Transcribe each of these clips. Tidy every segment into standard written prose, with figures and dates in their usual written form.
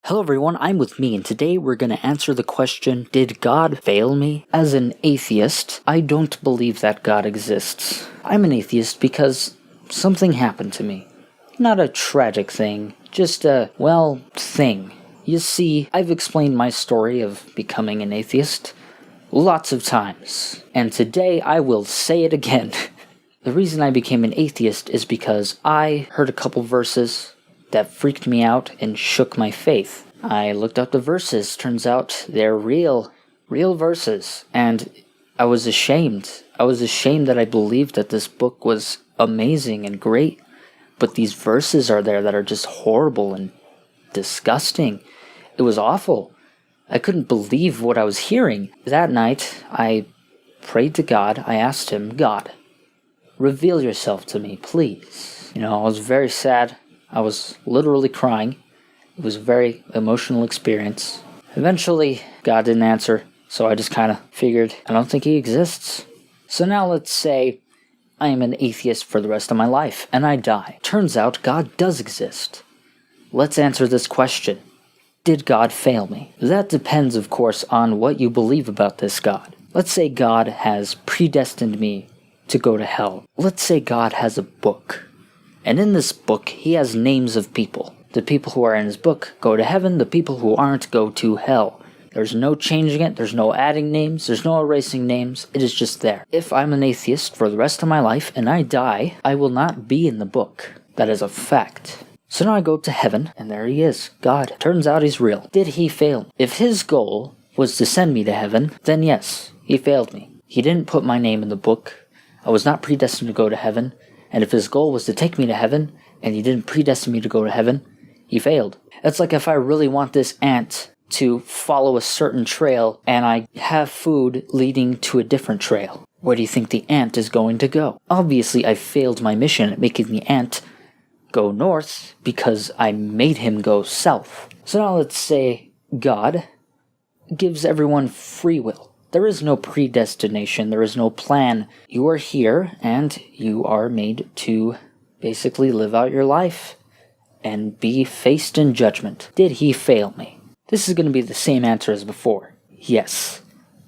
Hello everyone, I'm with me, and today we're going to answer the question, did God fail me? As an atheist, I don't believe that God exists. I'm an atheist because something happened to me. Not a tragic thing, just a, thing. You see, I've explained my story of becoming an atheist lots of times, and today I will say it again. The reason I became an atheist is because I heard a couple verses that freaked me out and shook my faith. I looked up the verses. Turns out they're real verses. And I was ashamed. I was ashamed that I believed that this book was amazing and great. But these verses are there that are just horrible and disgusting. It was awful. I couldn't believe what I was hearing. That night, I prayed to God. I asked him, God, reveal yourself to me, please. I was very sad. I was literally crying. It was a very emotional experience. Eventually, God didn't answer, so I just kind of figured, I don't think he exists. So now let's say I am an atheist for the rest of my life, and I die. Turns out God does exist. Let's answer this question. Did God fail me? That depends, of course, on what you believe about this God. Let's say God has predestined me to go to hell. Let's say God has a book. And in this book, he has names of people. The people who are in his book go to heaven, the people who aren't go to hell. There's no changing it, there's no adding names, there's no erasing names, it is just there. If I'm an atheist for the rest of my life and I die, I will not be in the book. That is a fact. So now I go to heaven, and there he is, God. Turns out he's real. Did he fail me? If his goal was to send me to heaven, then yes, he failed me. He didn't put my name in the book. I was not predestined to go to heaven. And if his goal was to take me to heaven, and he didn't predestine me to go to heaven, he failed. It's like if I really want this ant to follow a certain trail, and I have food leading to a different trail. Where do you think the ant is going to go? Obviously, I failed my mission at making the ant go north, because I made him go south. So now let's say God gives everyone free will. There is no predestination, there is no plan. You are here, and you are made to basically live out your life and be faced in judgment. Did he fail me? This is going to be the same answer as before. Yes,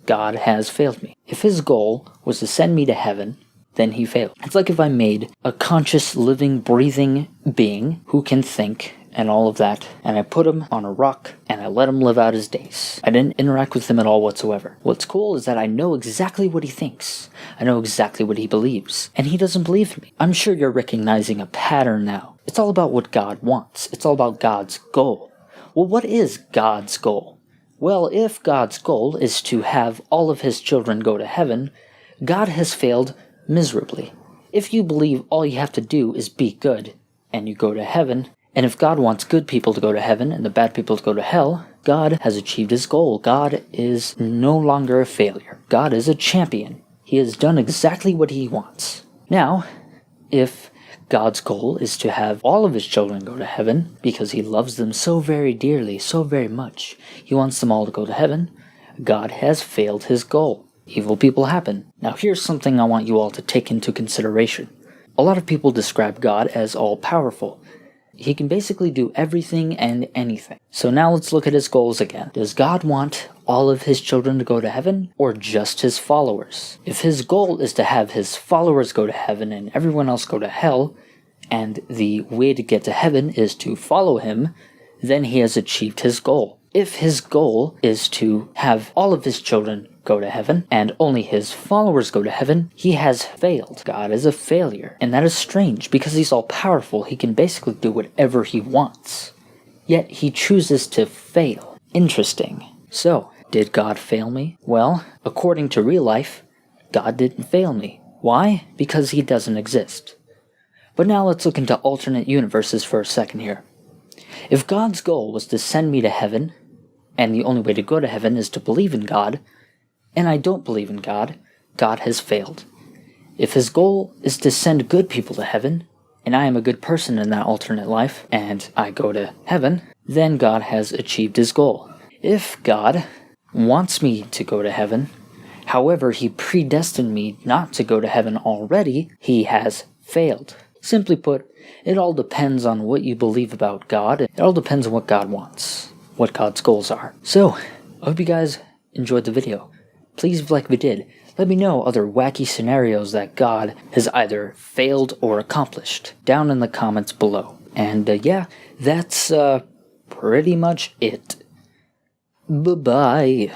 God has failed me. If his goal was to send me to heaven, then he failed. It's like if I made a conscious, living, breathing being who can think and all of that, and I put him on a rock, and I let him live out his days. I didn't interact with him at all whatsoever. What's cool is that I know exactly what he thinks. I know exactly what he believes, and he doesn't believe in me. I'm sure you're recognizing a pattern now. It's all about what God wants. It's all about God's goal. Well, what is God's goal? Well, if God's goal is to have all of his children go to heaven, God has failed miserably. If you believe all you have to do is be good, and you go to heaven, and if God wants good people to go to heaven and the bad people to go to hell, God has achieved his goal. God is no longer a failure. God is a champion. He has done exactly what he wants. Now, if God's goal is to have all of his children go to heaven, because he loves them so very dearly, so very much, he wants them all to go to heaven, God has failed his goal. Evil people happen. Now here's something I want you all to take into consideration. A lot of people describe God as all-powerful. He can basically do everything and anything. So now let's look at his goals again. Does God want all of his children to go to heaven, or just his followers? If his goal is to have his followers go to heaven and everyone else go to hell, and the way to get to heaven is to follow him, then he has achieved his goal. If his goal is to have all of his children go to heaven, and only his followers go to heaven, he has failed. God is a failure. And that is strange, because he's all-powerful. He can basically do whatever he wants. Yet he chooses to fail. Interesting. So, did God fail me? Well, according to real life, God didn't fail me. Why? Because he doesn't exist. But now let's look into alternate universes for a second here. If God's goal was to send me to heaven, and the only way to go to heaven is to believe in God, and I don't believe in God, God has failed. If his goal is to send good people to heaven, and I am a good person in that alternate life, and I go to heaven, then God has achieved his goal. If God wants me to go to heaven, however he predestined me not to go to heaven already, he has failed. Simply put, it all depends on what you believe about God. It all depends on what God wants. what God's goals are. So, I hope you guys enjoyed the video. Please, if you did, let me know other wacky scenarios that God has either failed or accomplished down in the comments below. And yeah, that's pretty much it. Bye-bye.